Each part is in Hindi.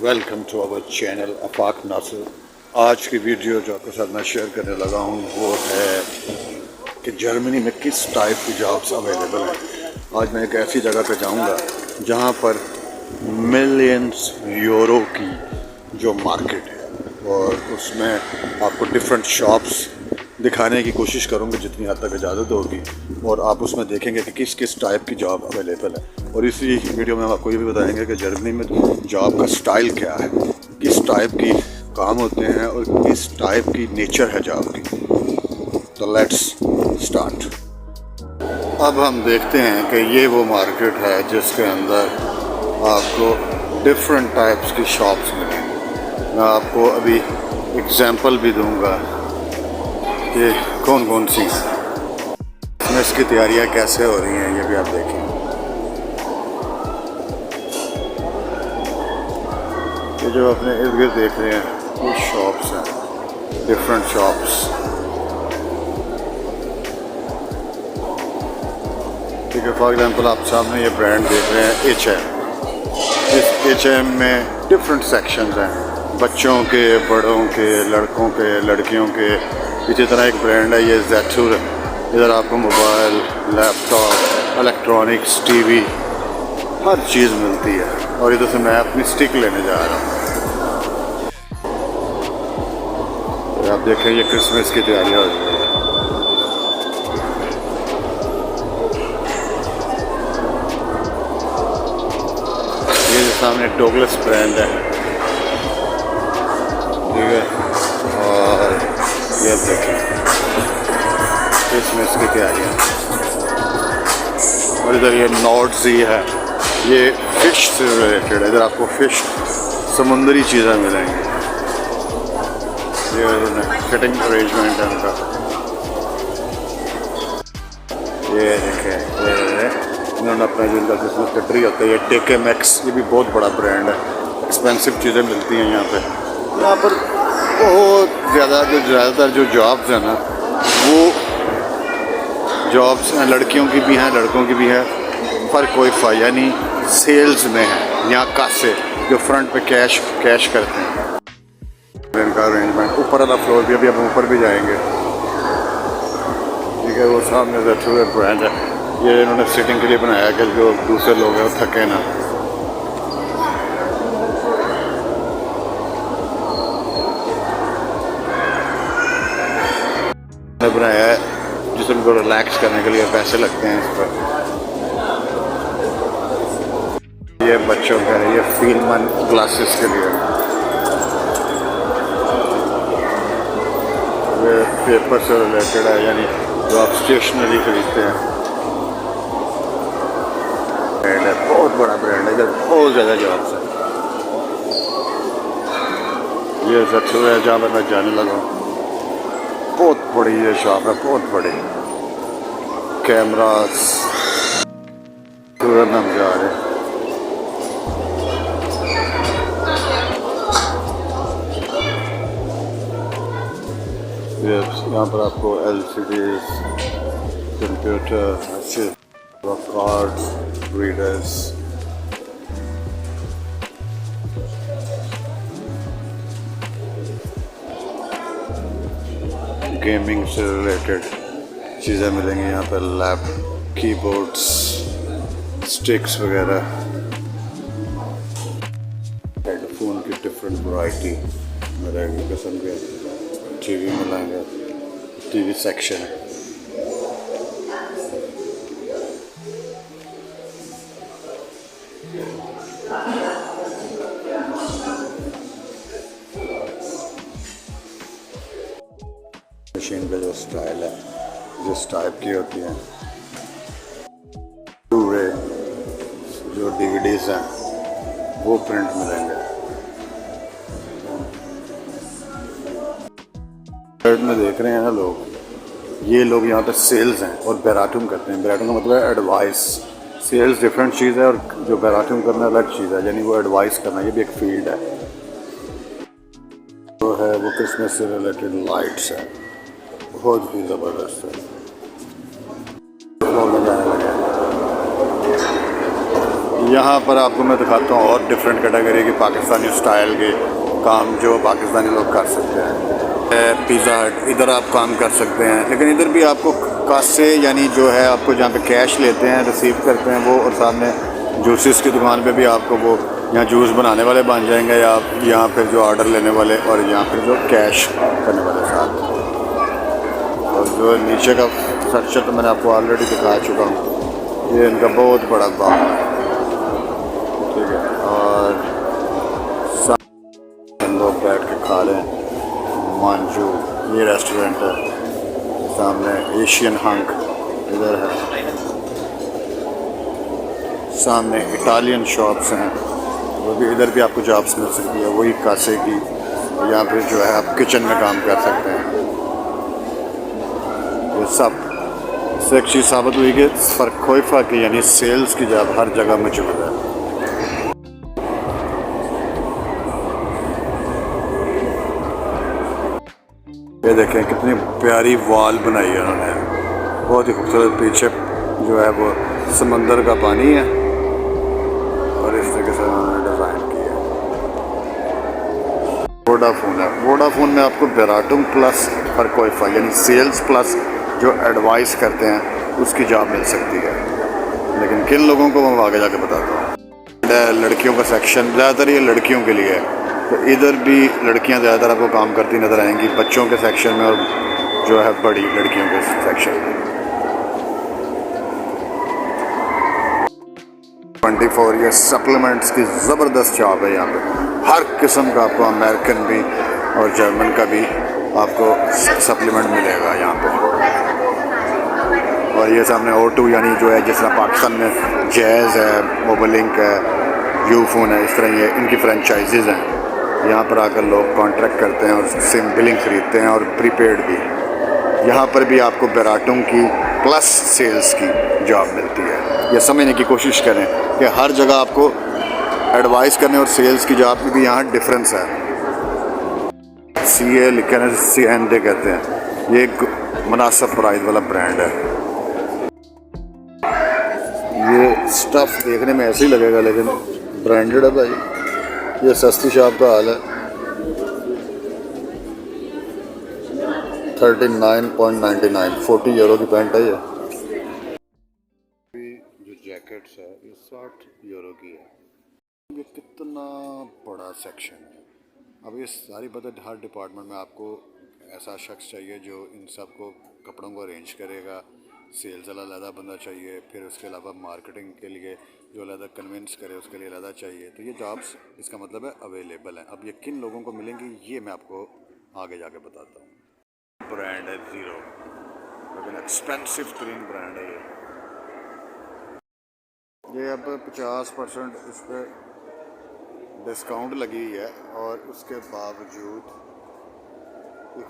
Welcome to our channel Afaq Nasir. आज की वीडियो जो आपके साथ मैं शेयर करने लगा हूँ वो है कि जर्मनी में किस टाइप की जॉब्स अवेलेबल हैं। आज मैं एक ऐसी जगह पे जाऊँगा जहाँ पर मिलियंस यूरो की जो मार्केट है और उसमें आपको डिफरेंट शॉप्स दिखाने की कोशिश करूँगा जितनी हद तक इजाज़त होगी, और आप उसमें देखेंगे कि किस किस टाइप की जॉब अवेलेबल है। और इसी वीडियो में हम आपको ये भी बताएंगे कि जर्मनी में जॉब का स्टाइल क्या है, किस टाइप की काम होते हैं और किस टाइप की नेचर है जॉब की। तो लेट्स स्टार्ट। अब हम देखते हैं कि ये वो मार्केट है जिसके अंदर आपको डिफरेंट टाइप्स की शॉप्स मिलेंगी। मैं आपको अभी एग्जांपल भी दूंगा कि कौन कौन सी इसमें इसकी तैयारियां कैसे हो रही हैं, ये भी आप देखें। ये जो अपने इर्द गिर्द देख रहे हैं ये शॉप्स हैं, डिफरेंट शॉप्स। ठीक है, फॉर एग्जांपल आप सामने ये ब्रांड देख रहे हैं H&M। इस H&M में डिफरेंट सेक्शंस हैं, बच्चों के, बड़ों के, लड़कों के, लड़कियों के। इसी तरह एक ब्रांड है ये Zetour। इधर आपको मोबाइल, लैपटॉप, इलेक्ट्रॉनिक्स, टीवी, हर चीज़ मिलती है। और इधर से मैं अपनी स्टिक लेने जा रहा हूँ। तो आप देखें ये क्रिसमस की तैयारियाँ हो रही है। ये जो सामने डोगलस ब्रांड है, ठीक है, और ये देखें क्रिसमस की तैयारियाँ। और इधर ये नॉर्डजी है, ये फ़िश से रिलेटेड है। इधर आपको फ़िश, समुद्री चीज़ें मिलेंगी। ये फिटिंग अरेंजमेंट है उनका। ये देखें इन्होंने अपना जो इनका क्रिसमस का ट्री होता है, ये टेकेमैक्स, ये भी बहुत बड़ा ब्रांड है। एक्सपेंसिव चीज़ें मिलती हैं यहाँ पे। यहाँ पर बहुत ज़्यादातर जो जॉब्स हैं ना, वो जॉब्स लड़कियों की भी हैं, लड़कों की भी है। फ़र्क कोई फ़ायदा नहीं, सेल्स में है। यहाँ कासे जो फ्रंट पे कैश करते हैं, इनका अरेंजमेंट। ऊपर वाला फ्लोर भी, अभी हम ऊपर भी जाएंगे। ठीक है, वो सामने Zetour ब्रांड है, ये इन्होंने सिटिंग के लिए बनाया कि जो दूसरे लोग हैं वो थके ना। बनाया है जिससे उनको रिलैक्स करने के लिए पैसे लगते हैं इस पर। ये बच्चों का है, ये फील्डमैन ग्लासेस के लिए। ये पेपर से रिलेटेड है, यानी जो आप स्टेशनरी खरीदते हैं। ब्रांड है, बहुत बड़ा ब्रांड है, इधर बहुत ज़्यादा जॉब्स है। ये Zetour है जहाँ पर मैं जाने लगा हूँ। बहुत बड़ी ये शॉप है, बहुत बड़ी। कैमरास तुरंत हम जा रहे हैं। यहाँ पर आपको LCDs, computer, cards, readers, gaming से रिलेटेड चीज़ें मिलेंगी यहाँ पर। लैप, कीबोर्ड्स, स्टिक्स वगैरह, हेडफोन की डिफरेंट वैरायटी मिलेगी किस्म के। टीवी मिलेंगे, टीवी सेक्शन है। मशीन का जो स्टाइल है, जिस टाइप की होती है, ब्लू-रे जो DVDs हैं वो प्रिंट मिलेंगे। में देख रहे हैं ना लोग, ये लोग यहाँ पे सेल्स हैं और बेराटूम करते हैं। बेराटूम का मतलब है एडवाइस। सेल्स डिफरेंट चीज़ है और जो बेराटूम करना अलग चीज़ है, यानी वो एडवाइस करना, ये भी एक फील्ड है। तो है वो क्रिसमस से रिलेटेड लाइट्स है, बहुत ही ज़बरदस्त है। यहाँ पर आपको मैं दिखाता हूँ और डिफरेंट कैटेगरी के पाकिस्तानी स्टाइल के काम जो पाकिस्तानी लोग कर सकते हैं। पिज़्ज़ा हट, इधर आप काम कर सकते हैं, लेकिन इधर भी आपको कासे यानी जो है आपको जहाँ पे कैश लेते हैं, रिसीव करते हैं वो, और सामने जूसेस की दुकान पे भी आपको वो यहाँ जूस बनाने वाले बन जाएंगे, या आप यहाँ पर जो ऑर्डर लेने वाले और यहाँ पर जो कैश करने वाले साथ। और जो नीचे का स्ट्रक्चर तो मैंने आपको ऑलरेडी दिखा चुका हूँ, ये इनका बहुत बड़ा बार है, ठीक है। और सामने लोग बैठ के खा रहे हैं मांजू, ये रेस्टोरेंट है। सामने एशियन हंक इधर है, सामने इटालियन शॉप्स हैं, वो भी इधर भी आपको जॉब्स मिल सकती है वही कासे की। यहाँ पे जो है आप किचन में काम कर सकते हैं। ये सब से एक चीज़ साबित हुई कि फ़र्क़ की यानी सेल्स की जॉब हर जगह मौजूद है। ये देखें कितनी प्यारी वॉल बनाई है उन्होंने, बहुत ही खूबसूरत। पीछे जो है वो समंदर का पानी है और इस तरीके से उन्होंने डिज़ाइन किया है। वोडाफोन है, वोडाफोन में आपको बेराटुम प्लस फ़र्क़ यानी सेल्स प्लस जो एडवाइस करते हैं उसकी जॉब मिल सकती है, लेकिन किन लोगों को मैं आगे जाके बताता हूँ। लड़कियों का सेक्शन ज़्यादातर ये लड़कियों के लिए है, तो इधर भी लड़कियां ज़्यादातर आपको काम करती नज़र आएंगी, बच्चों के सेक्शन में और जो है बड़ी लड़कियों के सेक्शन में। 24 ये सप्लीमेंट्स की ज़बरदस्त जॉब है। यहाँ पे हर किस्म का आपको अमेरिकन भी और जर्मन का भी आपको सप्लीमेंट मिलेगा यहाँ पे। और ये सामने O2 यानी जो है जिस तरह पाकिस्तान में जैज़ है, मोबाइलिंक है, यूफोन है, इस तरह ये इनकी फ्रेंचाइजीज़ हैं। यहाँ पर आकर लोग कॉन्ट्रैक्ट करते हैं और सिम बिलिंग ख़रीदते हैं और प्रीपेड भी। यहाँ पर भी आपको बेराटुम की प्लस सेल्स की जॉब मिलती है। ये समझने की कोशिश करें कि हर जगह आपको एडवाइस करने और सेल्स की जॉब में भी यहाँ डिफरेंस है। CA लिखे हैं, CND कहते हैं। ये एक मुनासिब प्राइस वाला ब्रांड है। ये स्टफ़ देखने में ऐसे ही लगेगा लेकिन ब्रांडेड है भाई। ये सस्ती शॉप का हाल है। 39.99 40 यूरो की पैंट है। ये जो जैकेट्स है ये 60 यूरो की है। ये कितना बड़ा सेक्शन है। अब ये सारी बदल हर डिपार्टमेंट में आपको ऐसा शख्स चाहिए जो इन सब को कपड़ों को अरेंज करेगा। सेल्स वाला अलग बंदा चाहिए, फिर उसके अलावा मार्केटिंग के लिए जो अलग कन्विंस करे उसके लिए अलग चाहिए। तो ये जॉब्स इसका मतलब है अवेलेबल हैं। अब ये किन लोगों को मिलेंगी ये मैं आपको आगे जाके बताता हूँ। ब्रांड है ज़ीरो, लेकिन एक्सपेंसिव तरीन ब्रांड है ये अब 50% इस पर डिस्काउंट लगी हुई है और उसके बावजूद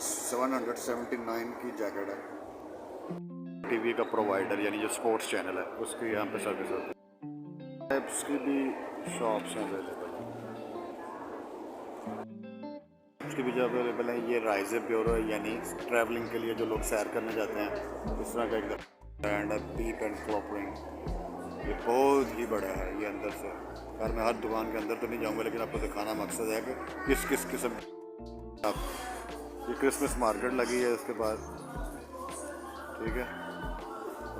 779 की जैकेट है। टीवी का प्रोवाइडर यानी जो स्पोर्ट्स चैनल है उसकी यहाँ पे सर्विस होती है। टाइप्स की भी शॉप्स अवेलेबल हैं, उसकी भी जो अवेलेबल है। ये राइज़ ब्यूरो यानी ट्रैवलिंग के लिए जो लोग सैर करने जाते हैं इस तरह का एक ब्रांड है। पीप एंड क्लॉपरिंग, ये बहुत ही बड़ा है। ये अंदर से खैर मैं हर दुकान के अंदर तो नहीं जाऊँगा, लेकिन आपको दिखाना मकसद है कि किस किस किस्म। आप ये क्रिसमस मार्केट लगी है उसके बाद, ठीक है।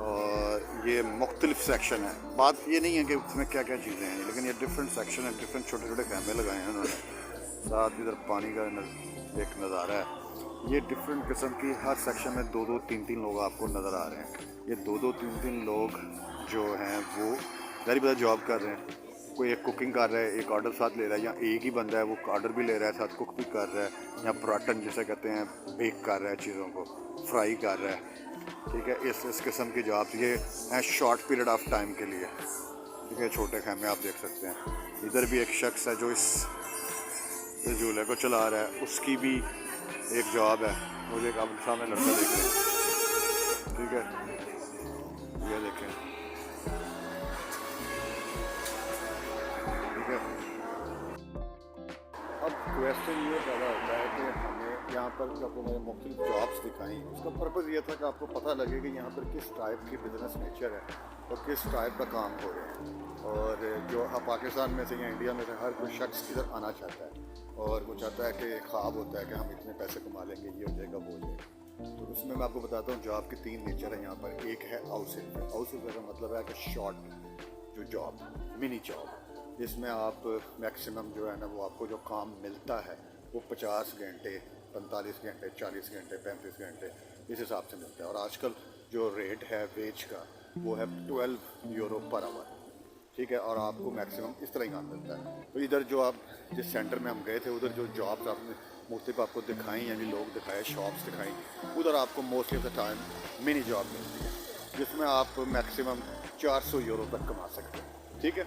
और ये मुख्तलिफ सेक्शन है। बात ये नहीं है कि उसमें क्या क्या चीज़ें हैं, लेकिन ये डिफरेंट सेक्शन है। डिफरेंट छोटे छोटे कैमरे लगाए हैं उन्होंने, साथ इधर पानी का एक नज़ारा है। ये डिफरेंट किस्म की हर सेक्शन में 2-2 3-3 लोग आपको नज़र आ रहे हैं। ये 2-2 3-3 लोग जो हैं वो गरीब बता जॉब कर रहे हैं। कोई एक कुकिंग कर रहा है, एक ऑर्डर साथ ले रहा है, या एक ही बंदा है वो ऑर्डर भी ले रहा है साथ कुक भी कर रहा है, या ब्राटन जिसे कहते हैं बेक कर रहा है, चीज़ों को फ्राई कर रहा है, ठीक है। इस किस्म की जॉब ये है शॉर्ट पीरियड ऑफ टाइम के लिए, ठीक है। छोटे खैमे आप देख सकते हैं। इधर भी एक शख्स है जो इस झूले को चला रहा है, उसकी भी एक जॉब है। मुझे एक आपके सामने लड़का देख रहे हैं, ठीक है। ये देखें, ठीक है। अब क्वेश्चन ये पैदा होता है कि हमें यहाँ पर जो आपको मैंने मुख्तलिफ जॉब्स दिखाई, उसका पर्पज़ ये था कि आपको पता लगे कि यहाँ पर किस टाइप की बिज़नेस नेचर है और किस टाइप का काम हो रहे हैं। और जो पाकिस्तान में से या इंडिया में से हर कोई शख्स इधर आना चाहता है और वो चाहता है कि ख्वाब होता है कि हम इतने पैसे कमा लेंगे, ये हो जाएगा, वो हो जाएगा। तो उसमें मैं आपको बताता हूँ जॉब की 3 नेचर है यहाँ पर। एक है हाउस हेल्पर। हाउस हेल्पर का मतलब है कि शॉर्ट जो जॉब, मिनी जॉब, जिसमें आप मैक्सिमम जो है ना वो आपको जो काम मिलता है वो 50 घंटे, 45 घंटे, 40 घंटे, 35 घंटे इस हिसाब से मिलता है। और आजकल जो रेट है वेज का वो है 12 यूरो पर आवर, ठीक है। और आपको मैक्सिमम इस तरह ही काम मिलता है। तो इधर जो आप जिस सेंटर में हम गए थे उधर जो जॉब्स आपने मुख्तलिफ आपको दिखाई, यानी लोग दिखाए, शॉप्स दिखाई, उधर आपको mostly of the time mini job मिलती है जिसमें आप मैक्सिमम 400 यूरो तक कमा सकते हैं, ठीक है।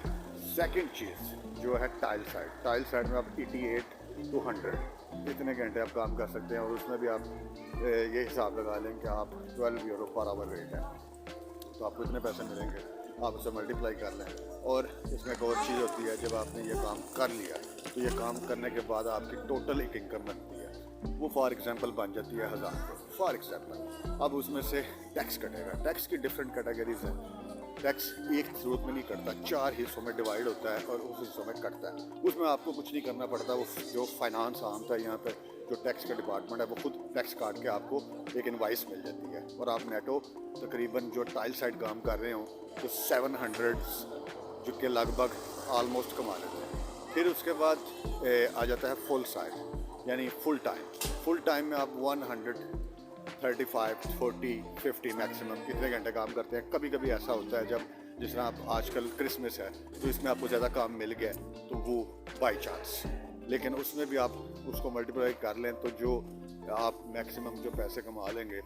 सेकंड चीज़ जो है टाइल साइड। टाइल साइड में आप 88 to 100 इतने घंटे आप काम कर सकते हैं और उसमें भी आप ये हिसाब लगा लें कि आप 12 यूरो पर आवर रेट है तो आपको इतने पैसे मिलेंगे, आप उसे मल्टीप्लाई कर लें। और इसमें एक और चीज़ होती है, जब आपने ये काम कर लिया तो ये काम करने के बाद आपकी टोटल एक इनकम बनती है, वो फॉर एग्जांपल बन जाती है 1000 रुपये फॉर एग्जांपल। अब उसमें से टैक्स कटेगा। टैक्स की डिफरेंट कैटेगरीज हैं। टैक्स एक स्रोत में नहीं कटता, 4 हिस्सों में डिवाइड होता है और उस हिस्सों में कटता है। उसमें आपको कुछ नहीं करना पड़ता। वो जो फाइनेंस आर्म था यहाँ पे, जो टैक्स का डिपार्टमेंट है, वो खुद टैक्स काट के आपको एक इनवाइस मिल जाती है और आप नेटो तकरीबन जो टाइल साइड काम कर रहे हो तो 700 जो कि लगभग आलमोस्ट कमा लेते हैं। फिर उसके बाद आ जाता है फुल साइड, यानी फुल टाइम। फुल टाइम में आप 135, 40, 50 मैक्सिमम कितने घंटे काम करते हैं। कभी कभी ऐसा होता है जब जिस तरह आप आजकल क्रिसमस है तो इसमें आपको ज़्यादा काम मिल गया तो वो बाई चांस, लेकिन उसमें भी आप उसको मल्टीप्लाई कर लें तो जो आप मैक्सिमम जो पैसे कमा लेंगे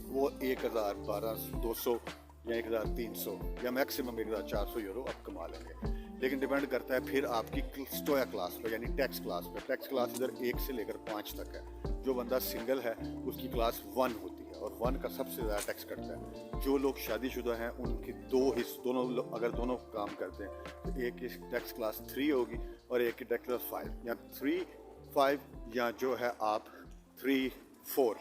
वो 1200 या 1300 या मैक्सिमम 1400 यूरो आप कमा लेंगे। लेकिन डिपेंड करता है फिर आपकी स्टोया क्लास पर, यानी टैक्स क्लास पर। टैक्स क्लास इधर 1 से लेकर 5 तक है। जो बंदा सिंगल है उसकी क्लास 1 होती है और 1 का सबसे ज़्यादा टैक्स कटता है। जो लोग शादीशुदा हैं उनकी दोनों अगर दोनों काम करते हैं तो एक की टैक्स क्लास 3 होगी और एक की टैक्स क्लास 5 या 3, 5 या जो है आप 3, 4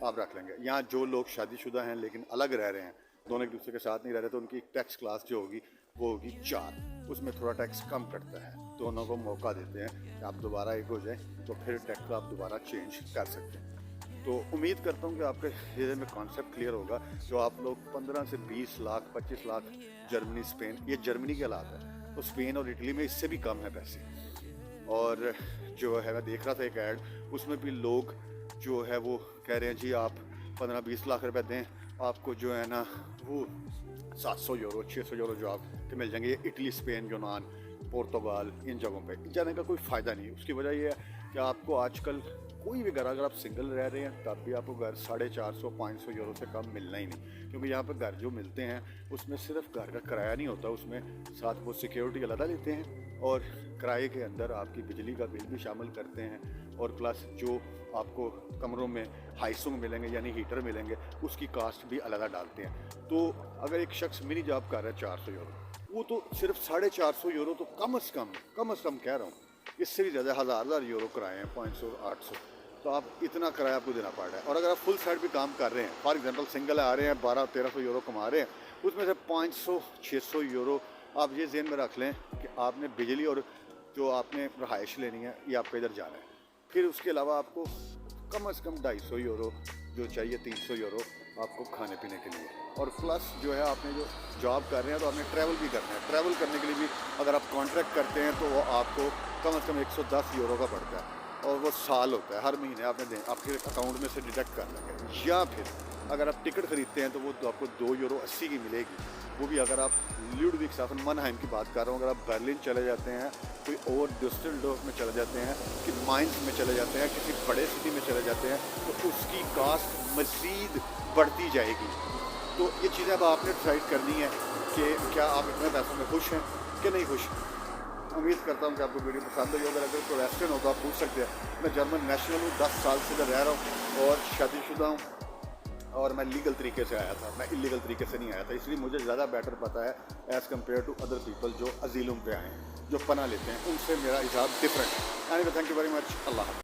आप रख लेंगे। यहाँ जो लोग शादीशुदा हैं लेकिन अलग रह रहे हैं, दोनों एक दूसरे के साथ नहीं रह रहे, तो उनकी टैक्स क्लास जो होगी वो होगी 4। उसमें थोड़ा टैक्स कम कटता है। दोनों को मौका देते हैं कि आप दोबारा एक हो जाए तो फिर टैक्स आप दोबारा चेंज कर सकते हैं। तो उम्मीद करता हूँ कि आपके ये में कॉन्सेप्ट क्लियर होगा। जो आप लोग 15 से 20 लाख, 25 लाख जर्मनी, स्पेन, ये जर्मनी के हालात है, तो स्पेन और इटली में इससे भी कम है पैसे। और जो है मैं देख रहा था एक ऐड, उसमें भी लोग जो है वो कह रहे हैं जी आप 15-20 लाख रुपए दें, आपको जो है ना वो 700 यूरो, 600 यूरो जो आपके मिल जाएंगे। ये इटली, स्पेन, यूनान, पुर्तगाल, इन जगहों पे जाने का कोई फ़ायदा नहीं। उसकी वजह यह है कि आपको आजकल कोई भी घर, अगर आप सिंगल रह रहे हैं तब भी आपको घर 450-500 यूरो से कम मिलना ही नहीं। क्योंकि यहाँ पर घर जो मिलते हैं उसमें सिर्फ घर का किराया नहीं होता, उसमें साथ वो सिक्योरिटी अलग लेते हैं और किराए के अंदर आपकी बिजली का बिल भी शामिल करते हैं। और प्लस जो आपको कमरों में हाइसों में मिलेंगे यानी हीटर मिलेंगे, उसकी कास्ट भी अलग डालते हैं। तो अगर एक शख्स मिनी जॉब कर रहा है 400 यूरो, वो तो सिर्फ 450 यूरो तो कम से कम कह रहा हूँ, इससे भी ज़्यादा हज़ार यूरो किराए हैं, 500, 800, तो आप इतना किराया आपको देना पड़ रहा है। और अगर आप फुल साइड भी काम कर रहे हैं, फॉर एग्जांपल सिंगल आ रहे हैं 1200-1300 यूरो कमा रहे हैं, उसमें से 500-600 यूरो आप ये ज़हन में रख लें कि आपने बिजली और जो आपने रहाइश लेनी है ये आपका इधर जाना है। फिर उसके अलावा आपको कम से कम 250 यूरो जो चाहिए, 300 यूरो आपको खाने पीने के लिए। और प्लस जो है आपने जो जॉब कर रहे हैं तो आपने ट्रैवल भी करना है। ट्रैवल करने के लिए भी अगर आप कॉन्ट्रैक्ट करते हैं तो वो आपको कम से कम 110 यूरो का पड़ता है और वो साल होता है, हर महीने आपने आपके अकाउंट में से डिडक्ट कर लेंगे। या फिर अगर आप टिकट ख़रीदते हैं तो वो तो आपको 2 यूरो 80 की मिलेगी। वो भी अगर आप ल्यूडविग्सहाफन, मनहाइम की बात कर रहा हूँ, अगर आप बर्लिन चले जाते हैं, कोई और डुस्सेल्डोर्फ में चले जाते हैं, कि माइंस में चले जाते हैं, किसी बड़े सिटी में चले जाते हैं, तो उसकी कास्ट मज़ीद बढ़ती जाएगी। तो ये चीज़ें अब आपने डिसाइड करनी है कि क्या आप इतने पैसों में खुश हैं कि नहीं खुश। उम्मीद करता हूँ कि आपको वीडियो पसंद आई। अगर कोई क्वेश्चन हो तो आप पूछ सकते हैं। मैं जर्मन नेशनल हूँ, 10 साल से इधर रह रहा हूँ और शादीशुदा हूँ और मैं लीगल तरीके से आया था, मैं इलीगल तरीके से नहीं आया था, इसलिए मुझे ज़्यादा बेटर पता है as compare to other people जो अजीलुम पे आए हैं, जो पना लेते हैं, उनसे मेरा हिसाब डिफरेंट है। Anyway, thank you very much. Allah.